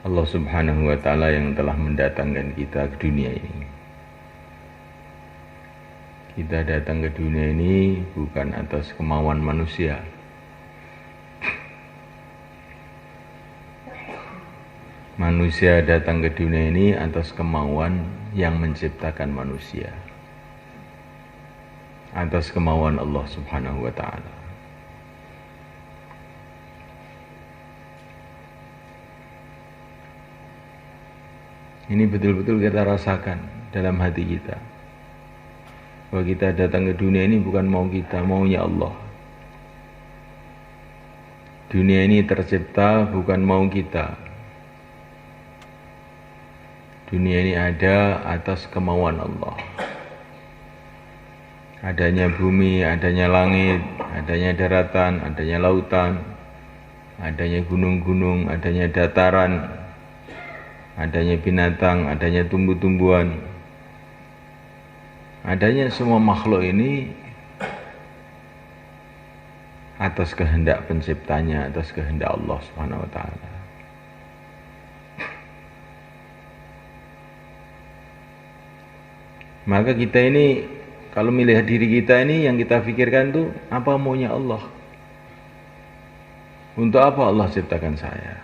Allah Subhanahu wa Ta'ala yang telah mendatangkan kita ke dunia ini. Kita datang ke dunia ini bukan atas kemauan manusia. Manusia datang ke dunia ini atas kemauan yang menciptakan manusia, atas kemauan Allah Subhanahu wa Ta'ala. Ini betul-betul kita rasakan dalam hati kita, bahwa kita datang ke dunia ini bukan mau kita, maunya Allah. Dunia ini tercipta bukan mau kita. Dunia ini ada atas kemauan Allah. Adanya bumi, adanya langit, adanya daratan, adanya lautan, adanya gunung-gunung, adanya dataran, adanya binatang, adanya tumbuh-tumbuhan, adanya semua makhluk ini atas kehendak penciptanya, atas kehendak Allah Subhanahu wa Ta'ala. Maka kita ini kalau melihat diri kita ini, yang kita pikirkan tuh apa maunya Allah. Untuk apa Allah ciptakan saya?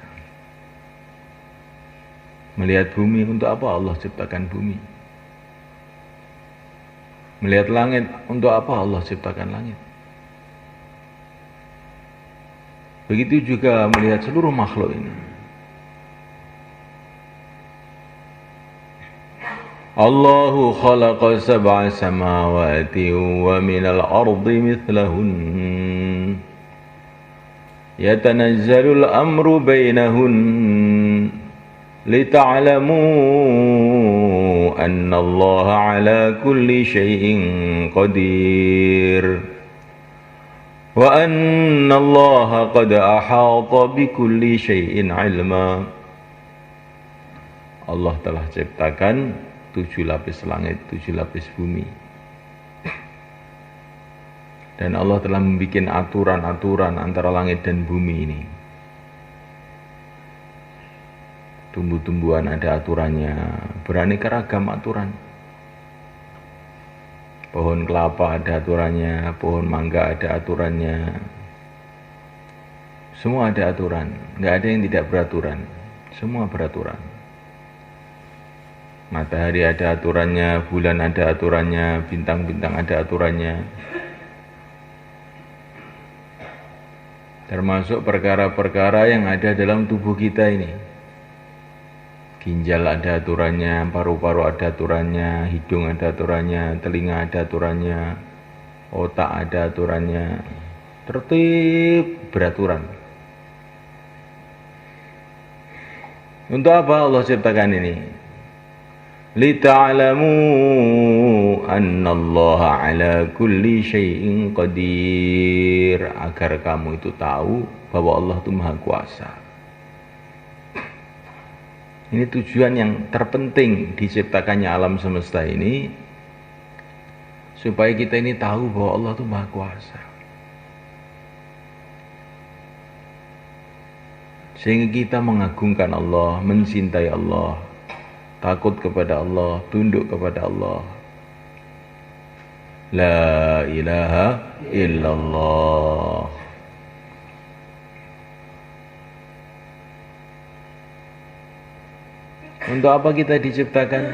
Melihat bumi, untuk apa Allah ciptakan bumi? Melihat langit, untuk apa Allah ciptakan langit? Begitu juga melihat seluruh makhluk ini. Allahu khalaqa sab'a samawati wa minal ardi mithlahun yatanazzalul amru bainahun لِتَعْلَمُوا أَنَّ اللَّهَ عَلَى كُلِّ شَيْءٍ قَدِيرٌ وَأَنَّ اللَّهَ قَدْ أَحَاطَ بِكُلِّ شَيْءٍ عِلْمًا. Allah telah ciptakan 7 lapis langit, 7 lapis bumi. Dan Allah telah membuat aturan-aturan antara langit dan bumi ini. Tumbuh-tumbuhan ada aturannya, beraneka ragam aturan. Pohon kelapa ada aturannya, pohon mangga ada aturannya. Semua ada aturan, nggak ada yang tidak beraturan. Semua beraturan. Matahari ada aturannya, bulan ada aturannya, bintang-bintang ada aturannya. Termasuk perkara-perkara yang ada dalam tubuh kita ini. Ginjal ada aturannya, paru-paru ada aturannya, hidung ada aturannya, telinga ada aturannya, otak ada aturannya. Tertib, beraturan. Untuk apa Allah ciptakan ini? Lita'lamu annallaha ala kulli syai'in qadir. Agar kamu itu tahu bahwa Allah itu Maha Kuasa. Ini tujuan yang terpenting diciptakannya alam semesta ini, supaya kita ini tahu bahwa Allah itu Maha Kuasa. Sehingga kita mengagungkan Allah, mencintai Allah, takut kepada Allah, tunduk kepada Allah. La ilaha illallah. Untuk apa kita diciptakan?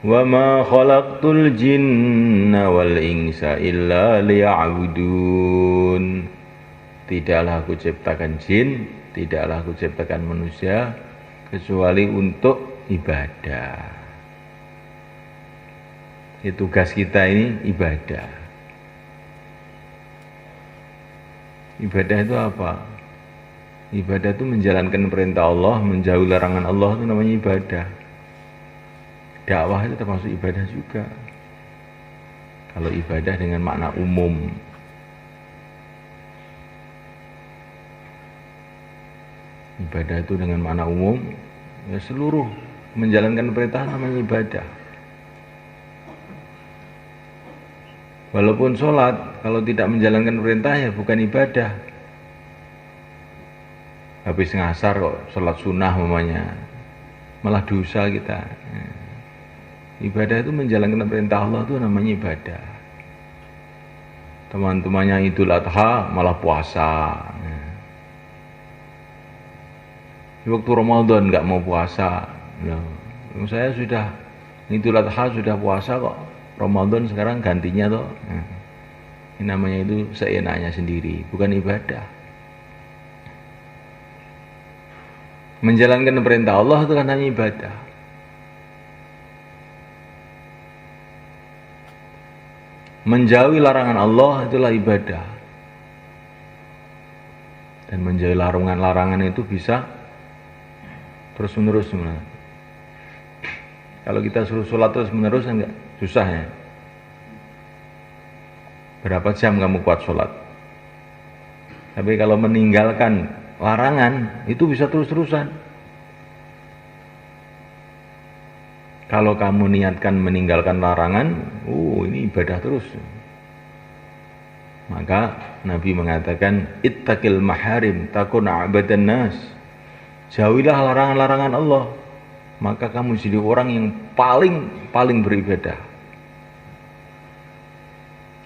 Wa ma khalaqtul jinna wal insa illa liya'budun. Tidaklah aku ciptakan jin, tidaklah aku ciptakan manusia kecuali untuk ibadah. Tugas kita ini ibadah. Ibadah itu apa? Ibadah itu menjalankan perintah Allah, menjauhi larangan Allah, itu namanya ibadah. Dakwah itu termasuk ibadah juga. Kalau ibadah dengan makna umum. Ibadah itu dengan makna umum, ya seluruh menjalankan perintah namanya ibadah. Walaupun sholat, kalau tidak menjalankan perintah ya bukan ibadah. habis ngasar kok sholat sunnah mamanya, malah dosa kita. Ibadah itu menjalankan perintah Allah itu namanya ibadah. Teman-temannya Idul Adha malah puasa. Di waktu Ramadan nggak mau puasa. Nah, saya sudah Idul Adha sudah puasa kok. Ramadan sekarang gantinya toh. Ini namanya itu seenaknya sendiri, bukan ibadah. Menjalankan perintah Allah itu kan hanya ibadah. Menjauhi larangan Allah itulah ibadah. Dan menjauhi larangan itu bisa terus-menerus. Kalau kita suruh sholat terus-menerus enggak susah ya. Berapa jam kamu kuat sholat? Tapi kalau meninggalkan larangan itu bisa terus-terusan. Kalau kamu niatkan meninggalkan larangan, ini ibadah terus. Maka Nabi mengatakan, ittaqil maharim takun a'badan nas. Jauhilah larangan-larangan Allah, maka kamu jadi orang yang paling beribadah.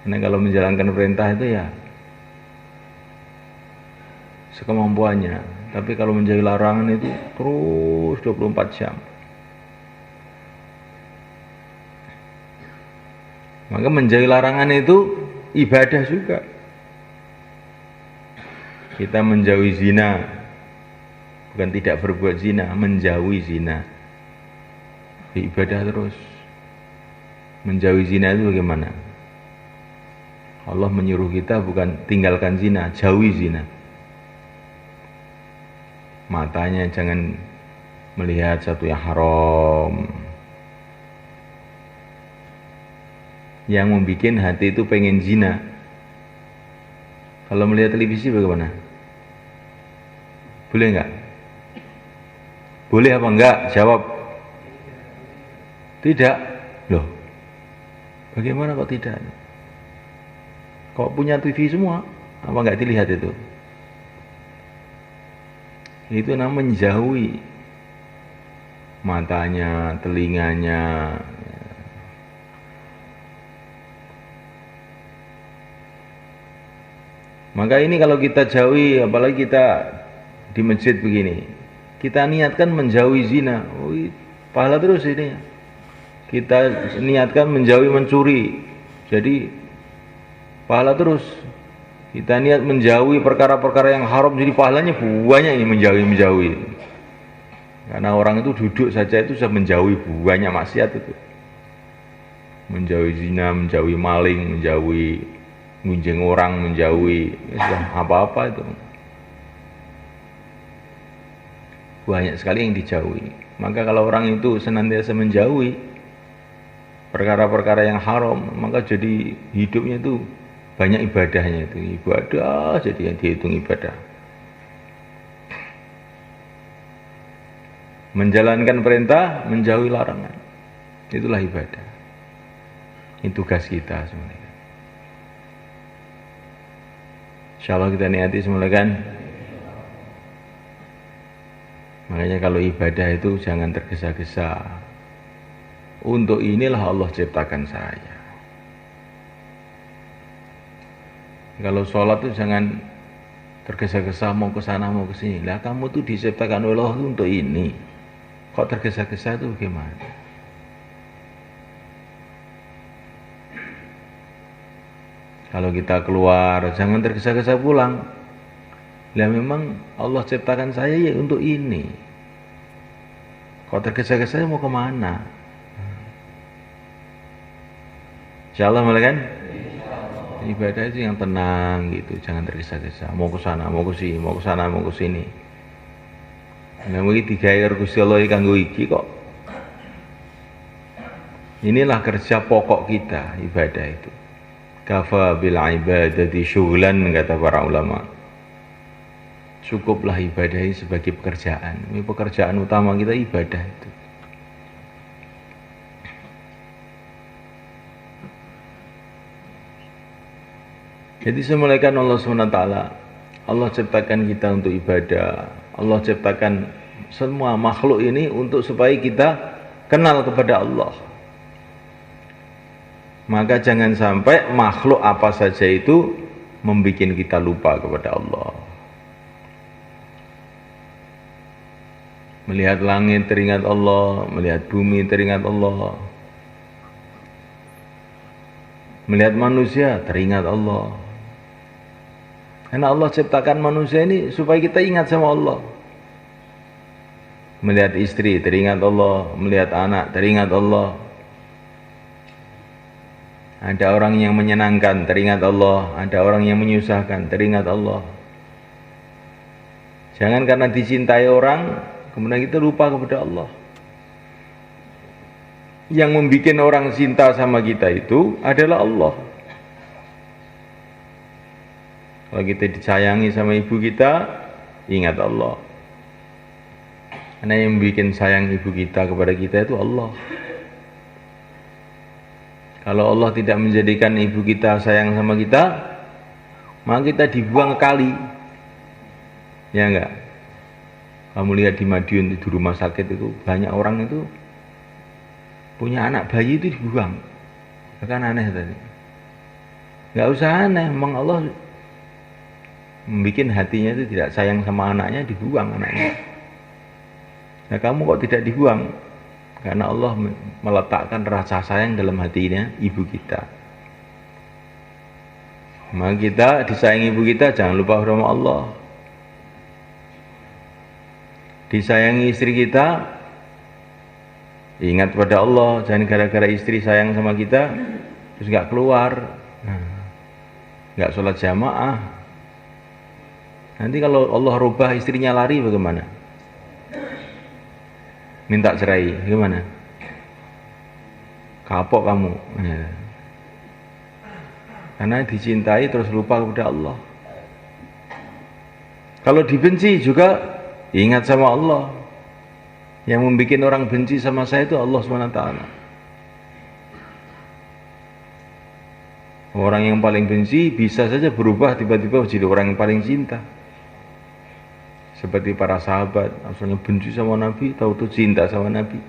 Karena kalau menjalankan perintah itu ya sekemampuannya. Tapi kalau menjauhi larangan itu terus 24 jam. Maka menjauhi larangan itu ibadah juga. Kita menjauhi zina, bukan tidak berbuat zina, menjauhi zina. Ibadah terus. Menjauhi zina itu bagaimana? Allah menyuruh kita bukan tinggalkan zina, jauhi zina. Matanya jangan melihat satu yang haram. Yang membuat hati itu pengen zina. Kalau melihat televisi bagaimana? Boleh enggak? Boleh apa enggak? Jawab. Tidak. Loh. Bagaimana kok tidak? Kok punya TV semua? Apa enggak dilihat itu? Itu namanya menjauhi matanya, telinganya. Maka ini kalau kita jauhi, apalagi kita di masjid begini, kita niatkan menjauhi zina, pahala terus ini. Kita niatkan menjauhi mencuri, jadi pahala terus. Kita niat menjauhi perkara-perkara yang haram, jadi pahalanya banyak ini menjauhi. Karena orang itu duduk saja itu sudah menjauhi banyak maksiat itu. Menjauhi zina, menjauhi maling, menjauhi ngunjing orang, menjauhi apa-apa itu banyak sekali yang dijauhi. Maka kalau orang itu senantiasa menjauhi perkara-perkara yang haram, maka jadi hidupnya itu banyak ibadahnya, itu ibadah jadi yang dihitung ibadah. Menjalankan perintah, menjauhi larangan, itulah ibadah. Ini tugas kita sebenarnya. Insyaallah kita niati semula kan. Makanya kalau ibadah itu jangan tergesa-gesa. Untuk inilah Allah ciptakan saya. Kalau sholat itu jangan tergesa-gesa mau ke sana mau ke sini. Lah kamu tuh diciptakan oleh Allah untuk ini. Kok tergesa-gesa itu gimana? Kalau kita keluar, jangan tergesa-gesa pulang. Lah memang Allah ciptakan saya ya untuk ini. Kalau tergesa-gesa mau kemana? Insyaallah mulai kan? Ibadah itu yang tenang gitu, jangan tergesa-gesa. Mau ke sana, mau ke sini, mau ke sana, mau ke sini. Nah, mungkin digawe Gusti Allah kanggo iki kok. Inilah kerja pokok kita, ibadah itu. Kafa bil ibadati syughlan, kata para ulama. Cukuplah ibadah ini sebagai pekerjaan. Ini pekerjaan utama kita ibadah itu. Jadi semulaikan Allah SWT, Allah ciptakan kita untuk ibadah, Allah ciptakan semua makhluk ini untuk supaya kita kenal kepada Allah. Maka jangan sampai makhluk apa saja itu membuat kita lupa kepada Allah. Melihat langit teringat Allah, melihat bumi teringat Allah, melihat manusia teringat Allah. Karena Allah ciptakan manusia ini supaya kita ingat sama Allah. Melihat istri teringat Allah, melihat anak teringat Allah. Ada orang yang menyenangkan teringat Allah, ada orang yang menyusahkan teringat Allah. Jangan karena dicintai orang kemudian kita lupa kepada Allah. Yang membuat orang cinta sama kita itu adalah Allah. Kalau kita disayangi sama ibu kita, ingat Allah. Karena yang bikin sayang ibu kita kepada kita itu Allah. Kalau Allah tidak menjadikan ibu kita sayang sama kita, maka kita dibuang ke kali. Ya enggak? Kamu lihat di Madiun di rumah sakit itu banyak orang itu punya anak bayi itu dibuang. Kan aneh tadi. Enggak usah aneh, memang Allah membuat hatinya itu tidak sayang sama anaknya, dibuang anaknya. Nah kamu kok tidak dibuang? Karena Allah meletakkan rasa sayang dalam hatinya ibu kita. Maka kita disayangi ibu kita, jangan lupa sama Allah. Disayangi istri kita, ingat pada Allah. Jangan gara-gara istri sayang sama kita terus gak keluar, gak sholat jamaah. Nanti kalau Allah rubah istrinya lari bagaimana? Minta cerai, gimana? Kapok kamu. Ya. Karena dicintai terus lupa kepada Allah. Kalau dibenci juga ingat sama Allah. Yang membuat orang benci sama saya itu Allah SWT. Orang yang paling benci bisa saja berubah tiba-tiba jadi orang yang paling cinta. Seperti para sahabat, asalnya benci sama Nabi, tahu-tahu cinta sama Nabi.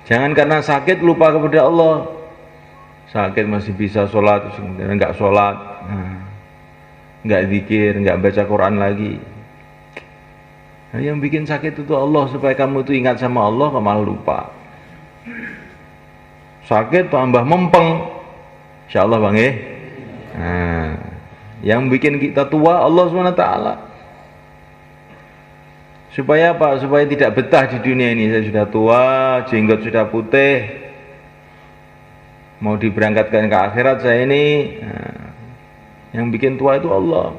Jangan karena sakit lupa kepada Allah. Sakit masih bisa sholat, enggak sholat, enggak zikir, enggak baca Quran lagi. Nah, yang bikin sakit itu Allah, supaya kamu itu ingat sama Allah, kamu malah lupa. Sakit tambah mempeng, insyaallah bang ya. Nah, yang bikin kita tua Allah SWT. Supaya apa? Supaya tidak betah di dunia ini. Saya sudah tua, jenggot sudah putih, mau diberangkatkan ke akhirat saya ini. Nah, yang bikin tua itu Allah.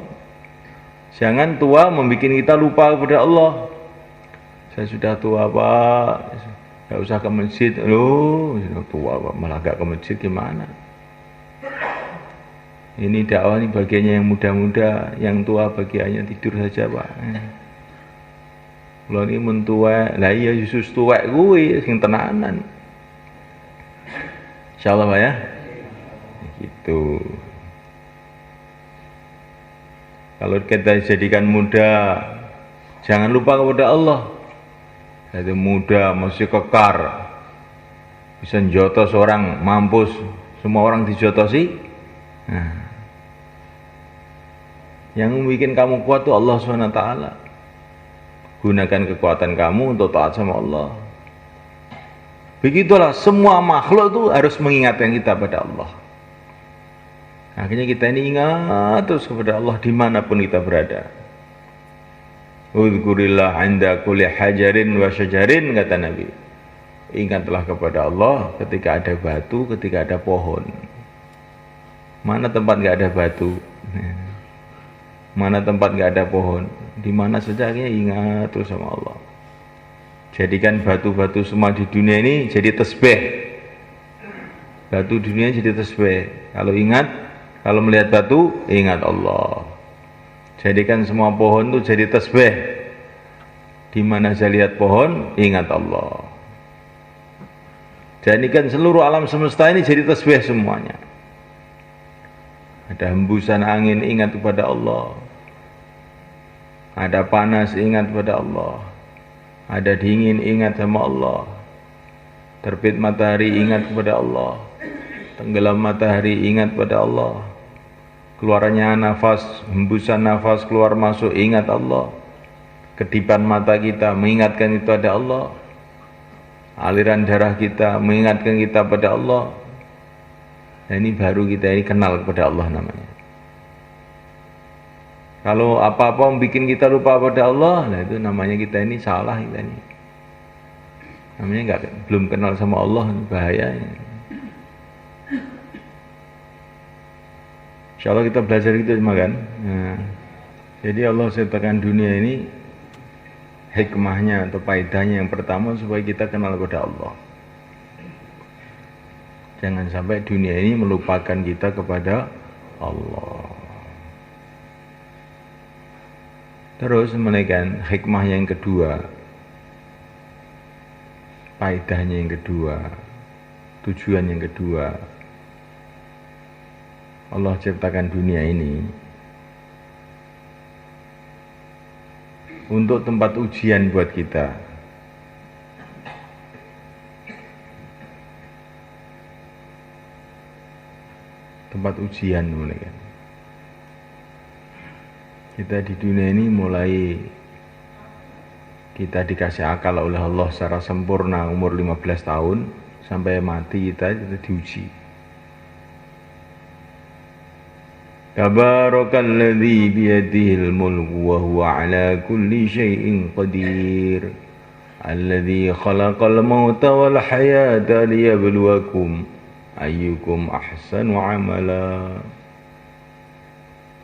Jangan tua membuat kita lupa kepada Allah. Saya sudah tua Pak, gak usah ke masjid. Loh, sudah tua Pak, malah gak ke masjid gimana? Ini dakwah ini bagiannya yang muda-muda, yang tua bagiannya tidur saja Pak. Kalau ini mentua, lah iya Yesus tua gue, sing tenanan. Insyaallah Pak ya. Gitu. Kalau kita jadikan muda, jangan lupa kepada Allah. Itu muda masih kekar, bisa njotos orang, mampus, semua orang dijotosi. Nah, yang membuat kamu kuat itu Allah SWT. Gunakan kekuatan kamu untuk taat sama Allah. Begitulah semua makhluk itu harus mengingatkan kita pada Allah. Akhirnya kita ini ingat terus kepada Allah dimanapun kita berada. Udzukurillah 'inda kulli hajarin wa syajarin, kata Nabi. Ingatlah kepada Allah ketika ada batu, ketika ada pohon. Mana tempat gak ada batu? Mana tempat gak ada pohon? Di mana saja ingat terus sama Allah. Jadikan batu-batu semua di dunia ini jadi tasbih. Batu dunia jadi tasbih. Kalau ingat, kalau melihat batu, ingat Allah. Jadikan semua pohon itu jadi tasbih. Di mana saya lihat pohon, ingat Allah. Jadikan seluruh alam semesta ini jadi tasbih semuanya. Ada hembusan angin, ingat kepada Allah. Ada panas, ingat kepada Allah. Ada dingin, ingat sama Allah. Terbit matahari, ingat kepada Allah. Tenggelam matahari, ingat kepada Allah. Keluarnya nafas, hembusan nafas keluar masuk, ingat Allah. Kedipan mata kita mengingatkan itu ada Allah. Aliran darah kita mengingatkan kita pada Allah. Nah, ini baru kita ini kenal kepada Allah namanya. Kalau apa-apa bikin kita lupa pada Allah, nah itu namanya kita ini salah kita ini. Namanya belum kenal sama Allah, bahaya. Insya Allah kita belajar gitu cuma kan. Nah, jadi Allah ciptakan dunia ini hikmahnya atau faedahnya yang pertama supaya kita kenal kepada Allah. Jangan sampai dunia ini melupakan kita kepada Allah. Terus menaikkan hikmah yang kedua, faedahnya yang kedua, tujuan yang kedua. Allah ciptakan dunia ini untuk tempat ujian buat kita. Tempat ujian mereka. Kita di dunia ini mulai kita dikasih akal oleh Allah secara sempurna umur 15 tahun sampai mati kita diuji. Tabarakalladzi biyadihil mulku wa huwa ala kulli syai'in qadir. Alladzi khalaqal mauta wal hayata liyabluwakum ayyukum ahsanu amala.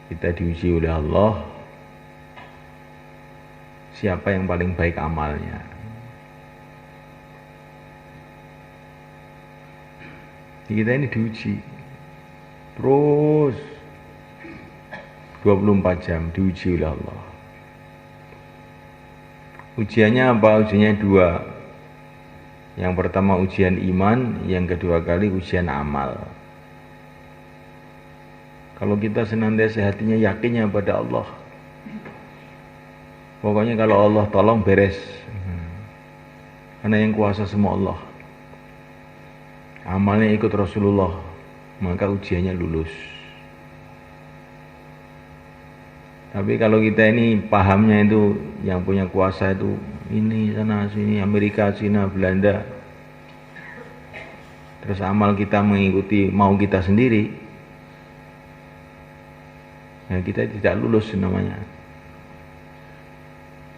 Kita diuji oleh Allah siapa yang paling baik amalnya. Kita ini diuji terus 24 jam diuji oleh Allah. Ujiannya apa? Ujiannya dua. Yang pertama ujian iman, yang kedua kali ujian amal. Kalau kita senantiasa hatinya yakinnya pada Allah, pokoknya kalau Allah tolong beres, karena yang kuasa semua Allah. Amalnya ikut Rasulullah, maka ujiannya lulus. Tapi kalau kita ini pahamnya itu yang punya kuasa itu ini sana sini, Amerika, Cina, Belanda, terus amal kita mengikuti mau kita sendiri, ya kita tidak lulus namanya.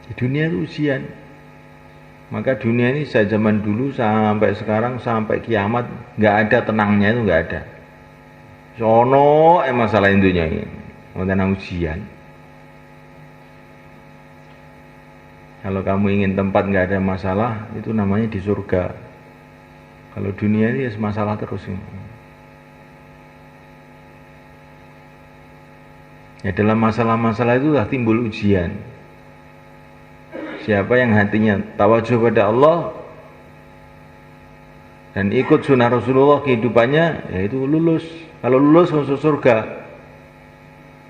Di dunia itu ujian. Maka dunia ini sejak zaman dulu sampai sekarang sampai kiamat nggak ada tenangnya, itu nggak ada. Sono masalah intinya ini, tenang ujian. Kalau kamu ingin tempat nggak ada masalah, itu namanya di surga. Kalau dunia ini ya masalah terus. Ya dalam masalah-masalah itu sudah timbul ujian. Siapa yang hatinya tawajuh pada Allah dan ikut sunnah Rasulullah kehidupannya, ya itu lulus. Kalau lulus masuk surga,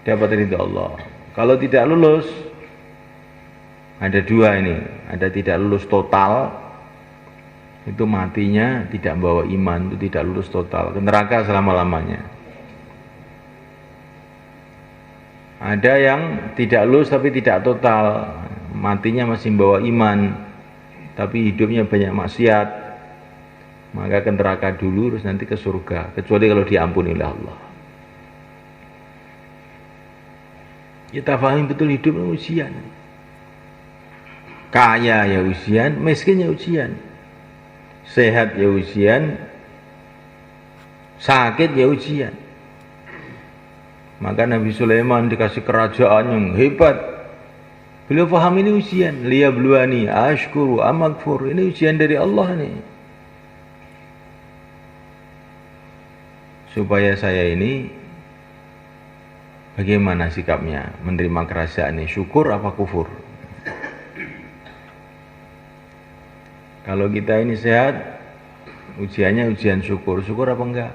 dapat ridha Allah. Kalau tidak lulus, ada dua ini, ada tidak lulus total, itu matinya tidak membawa iman, itu tidak lulus total, ke neraka selama-lamanya. Ada yang tidak lulus tapi tidak total, matinya masih membawa iman, tapi hidupnya banyak maksiat, maka ke neraka dulu, terus nanti ke surga, kecuali kalau diampuni oleh Allah. Kita pahami betul hidup ujian. Kaya ya ujian, miskin ya ujian. Sehat ya ujian, sakit ya ujian. Maka Nabi Sulaiman dikasih kerajaan yang hebat. Beliau paham ini ujian. Liyabluwani ashkuru amakfur. Ini ujian dari Allah nih. Supaya saya ini bagaimana sikapnya menerima kerajaan ini, syukur apa kufur? Kalau kita ini sehat, ujiannya ujian syukur. Syukur apa enggak?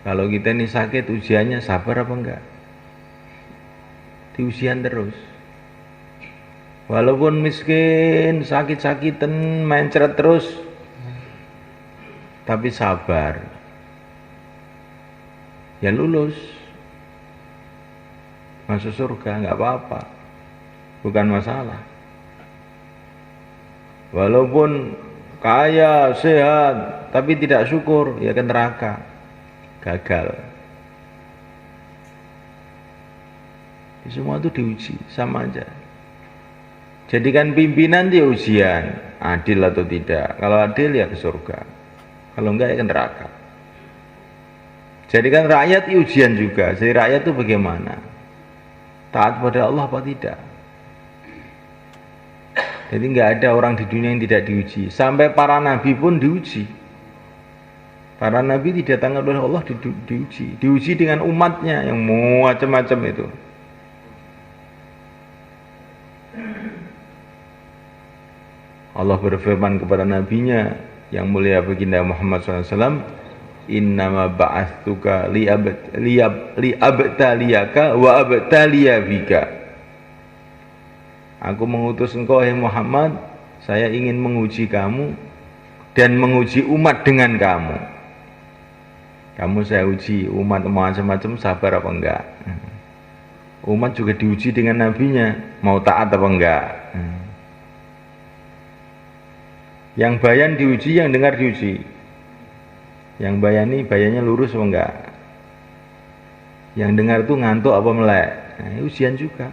Kalau kita ini sakit, ujiannya sabar apa enggak? Diujian terus. Walaupun miskin, sakit-sakitan, mencret terus, tapi sabar. Ya lulus. Masuk surga, enggak apa-apa. Bukan masalah. Walaupun kaya, sehat, tapi tidak syukur, ya ke neraka. Gagal. Semua itu diuji, sama aja. Jadikan pimpinan dia ujian, adil atau tidak. Kalau adil ya ke surga, kalau enggak ya ke neraka. Jadikan rakyat ujian juga. Jadi rakyat itu bagaimana? Taat pada Allah apa tidak? Jadi enggak ada orang di dunia yang tidak diuji. Sampai para nabi pun diuji. Para nabi didatangkan oleh Allah diuji. Diuji dengan umatnya yang macam-macam itu. Allah berfirman kepada nabinya yang mulia baginda Muhammad SAW, innama ba'atsuka liabtaliyaka wa abtaliya bika. Aku mengutus engkau, hai Muhammad, saya ingin menguji kamu dan menguji umat dengan kamu. Kamu saya uji, umat macam-macam sabar apa enggak. Umat juga diuji dengan nabinya, mau taat apa enggak. Yang bayan diuji, yang dengar diuji. Yang bayannya lurus apa enggak. Yang dengar itu ngantuk apa melek. Nah, ujian juga.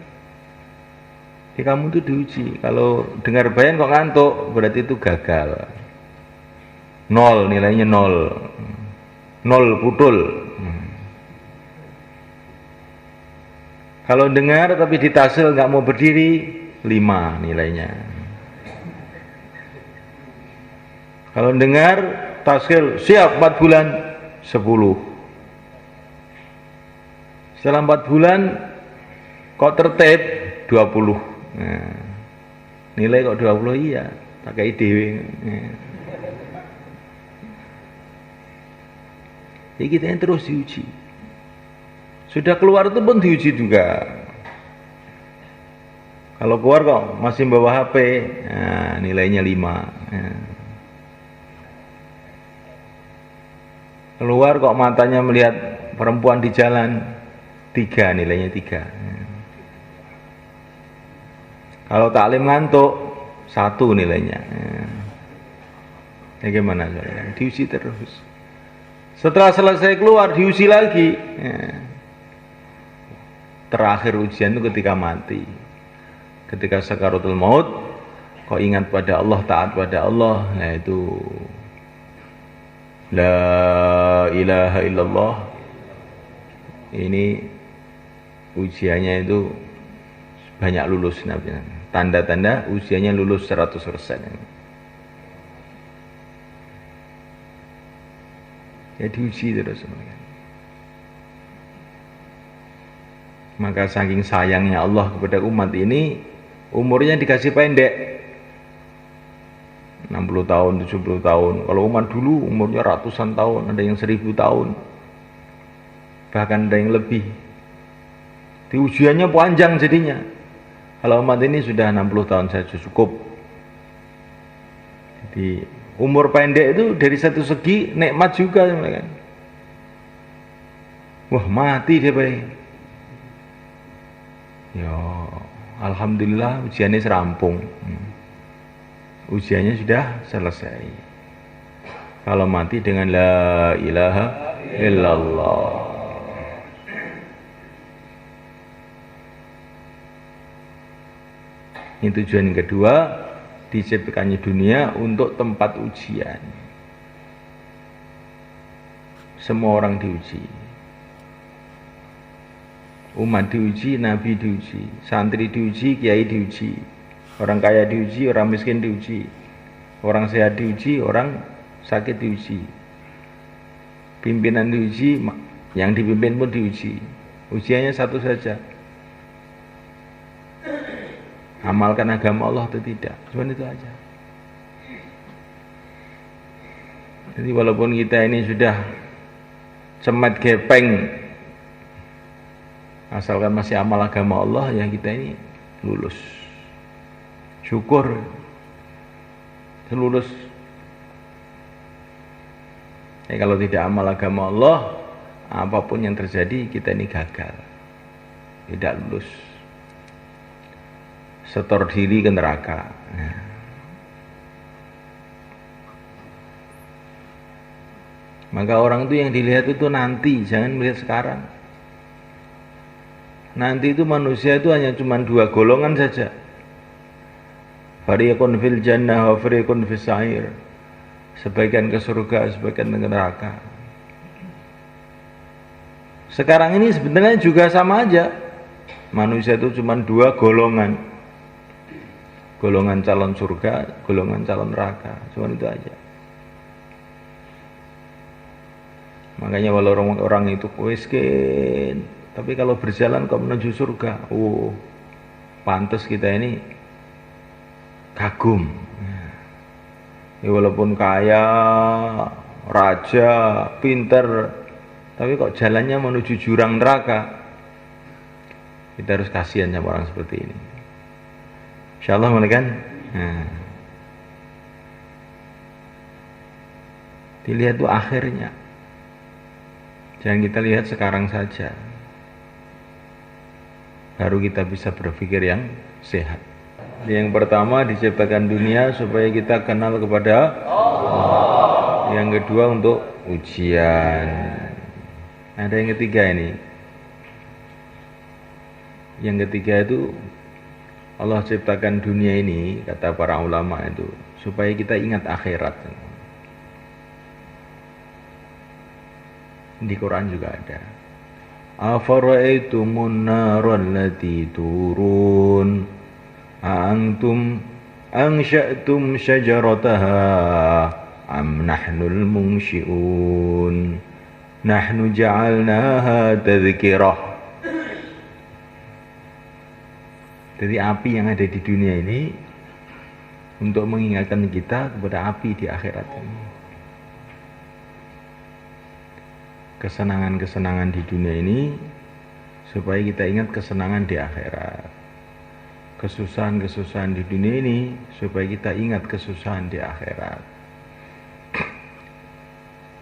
Jadi kamu itu diuji. Kalau dengar bayan kok ngantuk, berarti itu gagal. 0, nilainya 0. 0 putul. Kalau dengar tapi ditasil nggak mau berdiri, 5 nilainya. Kalau dengar taskil siap 4 bulan 10. Setelah 4 bulan kok tertib 20. Nah, nilai kok 20 iya, pakai dewe. Jadi kita yang terus diuji. Sudah keluar itu pun diuji juga. Kalau keluar kok masih bawa HP, nah, nilainya 5. Nah. Keluar kok matanya melihat perempuan di jalan, 3 nilainya 3. Kalau taklim ngantuk, 1 nilainya. Bagaimana soalnya? Diuji terus. Setelah selesai keluar diuji lagi. Terakhir ujian itu ketika mati. Ketika sakaratul maut, kok ingat pada Allah, taat pada Allah, nah itu la ilaha illallah. Ini ujiannya itu banyak lulus. Tanda-tanda ujiannya lulus 100%. Ya diuji terus. Maka saking sayangnya Allah kepada umat ini, umurnya dikasih pendek. 60 tahun, 70 tahun. Kalau umat dulu umurnya ratusan tahun, ada yang 1000 tahun. Bahkan ada yang lebih. Di ujiannya panjang jadinya. Kalau umat ini sudah 60 tahun saja cukup. Jadi umur pendek itu dari satu segi nikmat juga. Wah, mati dia baik. Ya, alhamdulillah ujiannya serampung. Ujiannya sudah selesai. Kalau mati dengan la ilaha illallah. Ini tujuan yang kedua, diciptakannya dunia untuk tempat ujian. Semua orang diuji. Umat diuji, nabi diuji, santri diuji, kiai diuji. Orang kaya diuji, orang miskin diuji. Orang sehat diuji, orang sakit diuji. Pimpinan diuji, yang dipimpin pun diuji. Ujiannya satu saja. Amalkan agama Allah atau tidak. Cuma itu aja. Jadi walaupun kita ini sudah cemet gepeng, asalkan masih amal agama Allah, ya kita ini lulus. Syukur lulus. Kalau tidak amal agama Allah, apapun yang terjadi kita ini gagal, tidak lulus, setor diri ke neraka. Maka orang itu yang dilihat itu nanti, jangan melihat sekarang. Nanti itu manusia itu hanya cuma dua golongan saja. Fariqun fil jannah wa fariqun fis sa'ir. Sebagian ke surga, sebagian ke neraka. Sekarang ini sebenarnya juga sama aja. Manusia itu cuma dua golongan. Golongan calon surga, golongan calon neraka. Cuma itu aja. Makanya walau orang itu miskin, tapi kalau berjalan kok menuju surga, pantas kita ini kagum. Ya, walaupun kaya, raja, pinter, tapi kok jalannya menuju jurang neraka, kita harus kasihan sama orang seperti ini. Insyaallah kan? Dilihat tuh akhirnya. Jangan kita lihat sekarang saja. Baru kita bisa berpikir yang sehat. Yang pertama, diciptakan dunia supaya kita kenal kepada Allah. Yang kedua, untuk ujian. Ada yang ketiga ini. Yang ketiga itu, Allah ciptakan dunia ini, kata para ulama itu, supaya kita ingat akhirat. Di Quran juga ada. Afara'aitumun naral lati turun antum ansha'tum syajarataha am nahnul munsyi'un nahnu ja'alnaha tadhkirah. Jadi api yang ada di dunia ini untuk mengingatkan kita kepada api di akhirat ini. Kesenangan-kesenangan di dunia ini supaya kita ingat kesenangan di akhirat. Kesusahan-kesusahan di dunia ini supaya kita ingat kesusahan di akhirat.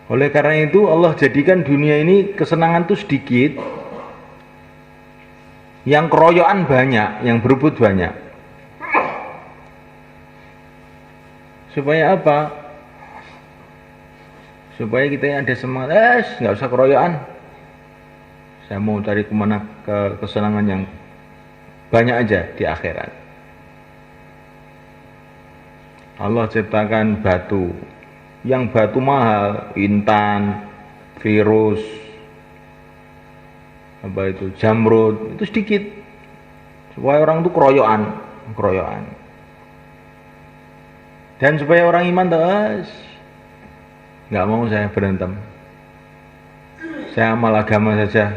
Oleh karena itu Allah jadikan dunia ini kesenangan itu sedikit, yang keroyokan banyak, yang berebut banyak. Supaya apa? Supaya kita yang ada semangat, nggak usah keroyokan. Saya mau cari kemana ke kesenangan yang banyak aja di akhirat. Allah ciptakan batu, yang batu mahal, intan, virus, apa itu, jamrud, itu sedikit. Supaya orang itu keroyokan. Dan supaya orang iman terus. Nggak mau saya berantem, saya amal agama saja,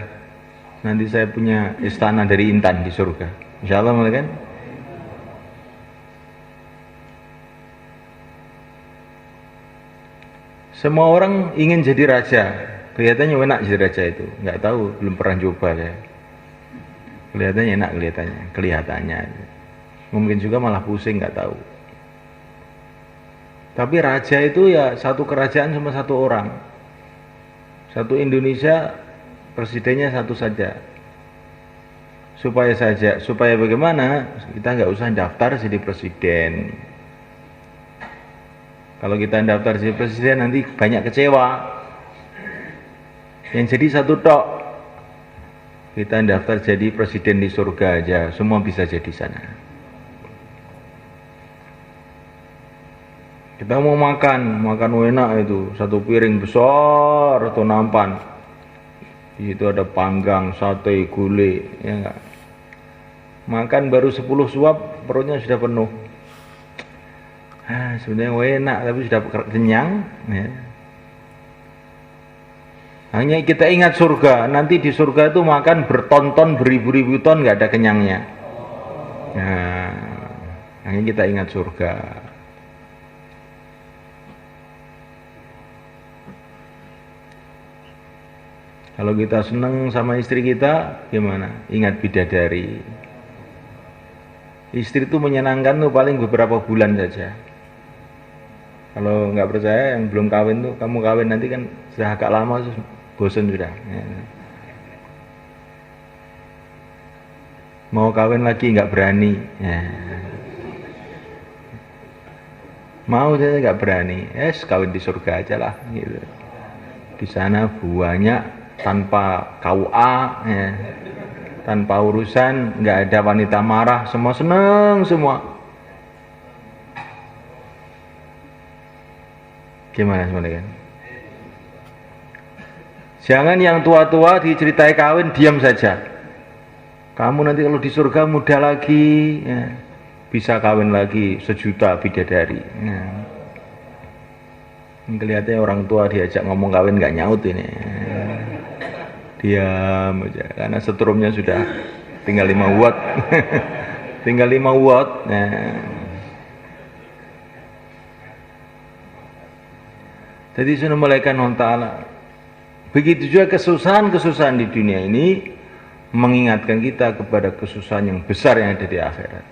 nanti saya punya istana dari intan di surga, insyaallah kan. Semua orang ingin jadi raja, kelihatannya enak jadi raja itu, nggak tahu, belum pernah coba saya. Kelihatannya enak, kelihatannya, mungkin juga malah pusing, nggak tahu. Tapi raja itu ya satu kerajaan cuma satu orang. Satu Indonesia presidennya satu saja. Supaya bagaimana? Kita nggak usah daftar jadi presiden. Kalau kita daftar jadi presiden nanti banyak kecewa. Yang jadi satu tok. Kita daftar jadi presiden di surga aja, semua bisa jadi sana. Kita mau makan enak itu, satu piring besar atau nampan. Di situ ada panggang, sate, gulai, ya enggak. Makan baru 10 suap, perutnya sudah penuh. Sebenarnya enak, tapi sudah kenyang. Ya. Hanya kita ingat surga, nanti di surga itu makan berton-ton, beribu-ribu ton, nggak ada kenyangnya. Nah, hanya kita ingat surga. Kalau kita senang sama istri kita, gimana? Ingat bidadari. Istri itu menyenangkan tuh paling beberapa bulan saja. Kalau nggak percaya, yang belum kawin tuh, kamu kawin nanti kan sudah agak lama, bosan sudah. Ya. Mau kawin lagi nggak berani. Ya. Mau saya nggak berani. Kawin di surga aja lah. Gitu. Di sana banyak tanpa KUA, ya. Tanpa urusan, nggak ada wanita marah, semua seneng semua. Gimana semuanya kan? Jangan yang tua-tua diceritai kawin diam saja. Kamu nanti kalau di surga muda lagi, ya, bisa kawin lagi 1 juta bidadari. Ya. Ini kelihatannya orang tua diajak ngomong kawin nggak nyaut ini. Diam aja karena setrumnya sudah tinggal 5 watt. Tinggal 5 watt. Nah. Jadi sudah malaikat ta'ala. Begitu juga kesusahan-kesusahan di dunia ini mengingatkan kita kepada kesusahan yang besar yang ada di akhirat.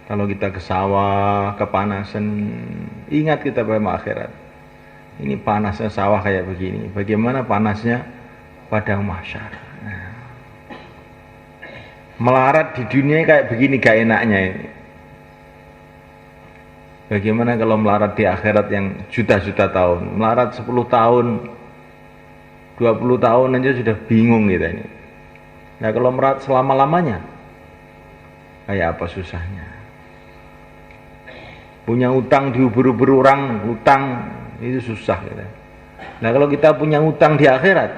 Kalau kita ke sawah, kepanasan, ingat kita pada akhirat. Ini panasnya sawah kayak begini. Bagaimana panasnya padang mahsyar. Nah. Melarat di dunia kayak begini gak enaknya ini. Bagaimana kalau melarat di akhirat yang juta-juta tahun. Melarat 10 tahun, 20 tahun aja sudah bingung kita ini. Nah kalau melarat selama-lamanya, kayak apa susahnya. Punya utang diubur-ubur orang, utang itu susah gitu. Nah kalau kita punya utang di akhirat,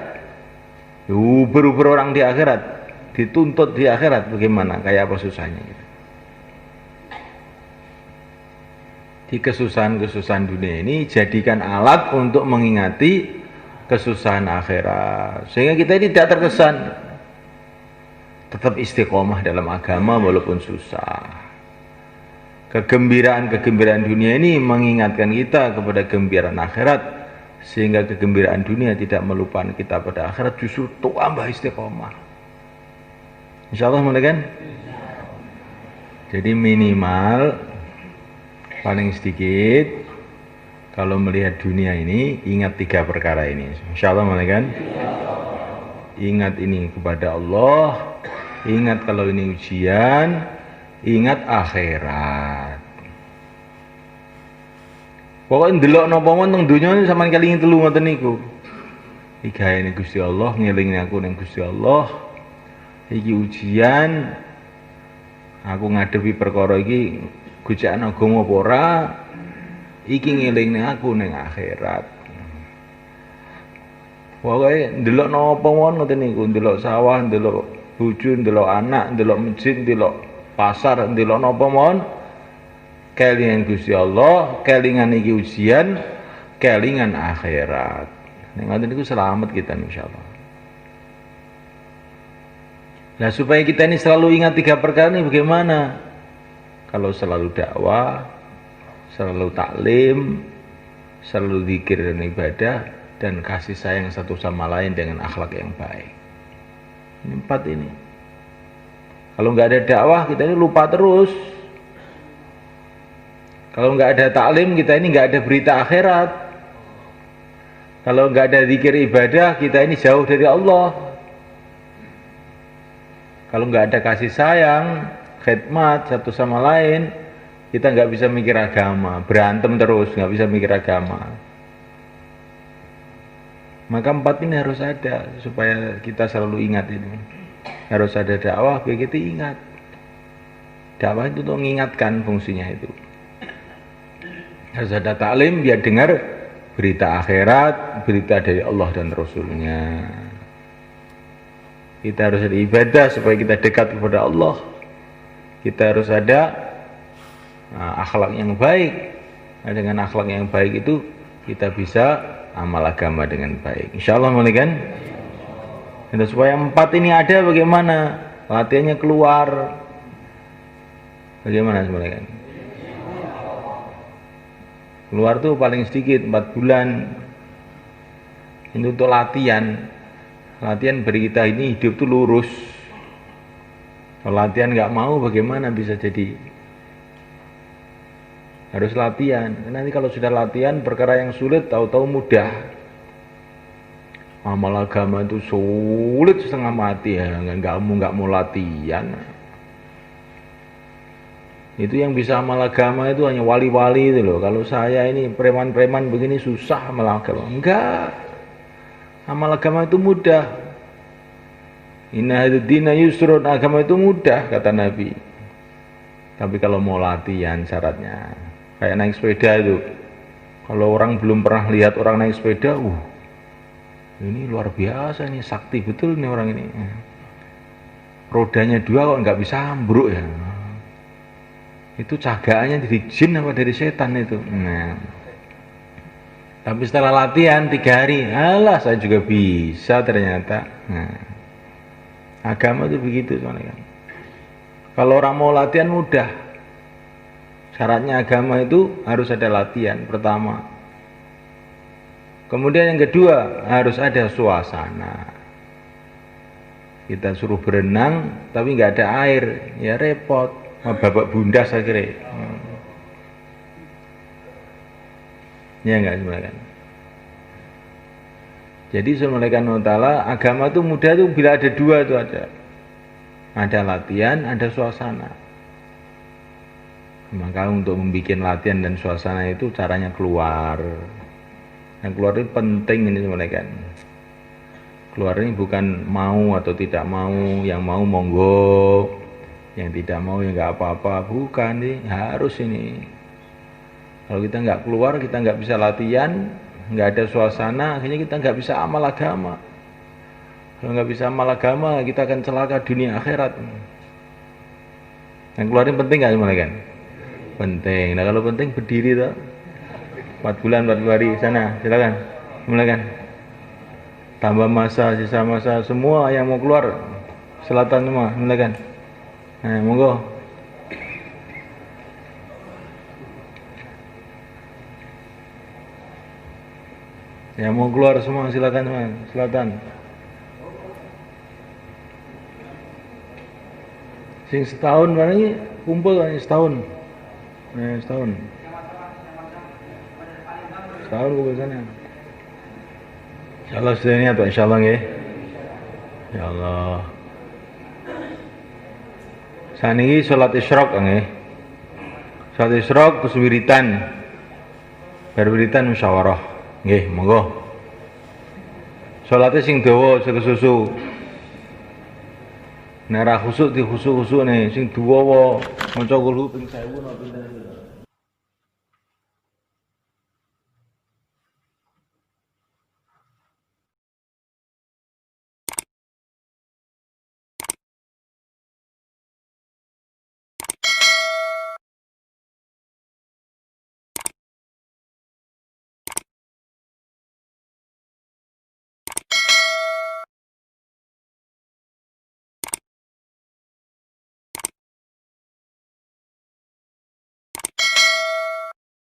diubur-ubur orang di akhirat, dituntut di akhirat, bagaimana? Kayak apa susahnya gitu. Di kesusahan-kesusahan dunia ini jadikan alat untuk mengingati kesusahan akhirat, sehingga kita tidak terkesan, tetap istiqomah dalam agama walaupun susah. Kegembiraan-kegembiraan dunia ini mengingatkan kita kepada gembiraan akhirat, sehingga kegembiraan dunia tidak melupakan kita pada akhirat, justru tambah istiqomah. Insyaallah kan? Jadi minimal paling sedikit kalau melihat dunia ini ingat 3 perkara ini. Insyaallah kan? Ingat ini kepada Allah, ingat kalau ini ujian, ingat akhirat. Pokoknya ndelok napa wonten donya ini sampean kelingi 3 ngoten niku. Iki ini Gusti Allah, ngelingi aku ning Gusti Allah. Iki ujian. Aku ngadepi perkara iki gojekan agama apa ora? Iki ngelingi aku ning akhirat. Pokoke ndelok napa mawon ngoten niku, ndelok sawah, ndelok bojo, ndelok anak, ndelok masjid, ndelok pasar, ndelok napa mawon, kelingan Gusti Allah, kelingan iki ujian, kelingan akhirat. Nek ngoten niku selamat kita insyaallah. Nah supaya kita ini selalu ingat 3 perkara ini bagaimana? Kalau selalu dakwah, selalu taklim, selalu zikir dan ibadah, dan kasih sayang satu sama lain dengan akhlak yang baik. Ini 4 ini. Kalau nggak ada dakwah kita ini lupa terus. Kalau nggak ada taklim kita ini nggak ada berita akhirat. Kalau nggak ada zikir ibadah kita ini jauh dari Allah. Kalau nggak ada kasih sayang, khidmat satu sama lain, kita nggak bisa mikir agama, berantem terus, nggak bisa mikir agama. Maka 4 ini harus ada supaya kita selalu ingat ini. Harus ada dakwah biar kita ingat. Dakwah itu untuk mengingatkan fungsinya itu. Harus ada taklim biar dengar berita akhirat, berita dari Allah dan Rasulnya. Kita harus ada ibadah supaya kita dekat kepada Allah. Kita harus ada akhlak yang baik. Nah, dengan akhlak yang baik itu kita bisa amal agama dengan baik. Insyaallah kan? Dan supaya 4 ini ada bagaimana? Latihannya keluar. Bagaimana semuanya kan? Keluar tuh paling sedikit 4 bulan. Itu untuk latihan. Latihan beri kita ini hidup tuh lurus. Kalau latihan nggak mau, bagaimana bisa jadi? Harus latihan. Nanti kalau sudah latihan, perkara yang sulit tahu-tahu mudah. Amal agama itu sulit setengah mati ya, nggak mau latihan. Itu yang bisa amal agama itu hanya wali-wali itu loh. Kalau saya ini preman-preman begini susah amal agama. Enggak. Amal agama itu mudah. Inna hadzina yusrun, agama itu mudah kata Nabi. Tapi kalau mau latihan syaratnya kayak naik sepeda itu. Kalau orang belum pernah lihat orang naik sepeda, ini luar biasa nih, sakti betul nih orang ini. Rodanya 2 kok nggak bisa ambruk ya. Itu cagaannya dari jin apa dari setan itu. Nah. Tapi setelah latihan 3 hari, alah saya juga bisa ternyata. Nah. Agama itu begitu soalnya kan. Kalau orang mau latihan mudah. Syaratnya agama itu harus ada latihan pertama. Kemudian yang kedua harus ada suasana. Kita suruh berenang tapi nggak ada air, ya repot. Babak bundas akhirnya. Ya nggak sebenarnya. Jadi subhanahu wa ta'ala agama itu mudah tuh bila ada 2 itu ada. Ada latihan, ada suasana. Maka untuk membuat latihan dan suasana itu caranya keluar. Yang keluar ini penting ini sebenarnya kan. Keluar ini bukan mau atau tidak mau, yang mau monggo, yang tidak mau ya nggak apa-apa, bukan nih, harus ini. Kalau kita nggak keluar, kita nggak bisa latihan, nggak ada suasana, akhirnya kita nggak bisa amal agama. Kalau nggak bisa amal agama, kita akan celaka dunia akhirat. Yang keluar ini penting nggak sebenarnya kan? Penting. Nah kalau penting berdiri tuh 4 bulan 4 hari sana, silakan silakan. Tambah masa, sisa masa, semua yang mau keluar selatan semua, silakan. Nah, monggo. Ya mau keluar semua silakan semua, selatan. Sing setahun mana ini kumpul setahun. Setahun. Setahun kumpul sana. Insyaallah sedene atau insyaallah nggih. Ya Allah. Saniki salat isyraq nggih. Salat isyraq terus wiritan. Bar wiritan musyawarah. Nggih, monggo. Salate sing dawa susu. Nek ra khusuk di khusuk-khusuk ne sing dawa maca kulo ping 1000 napa pinten.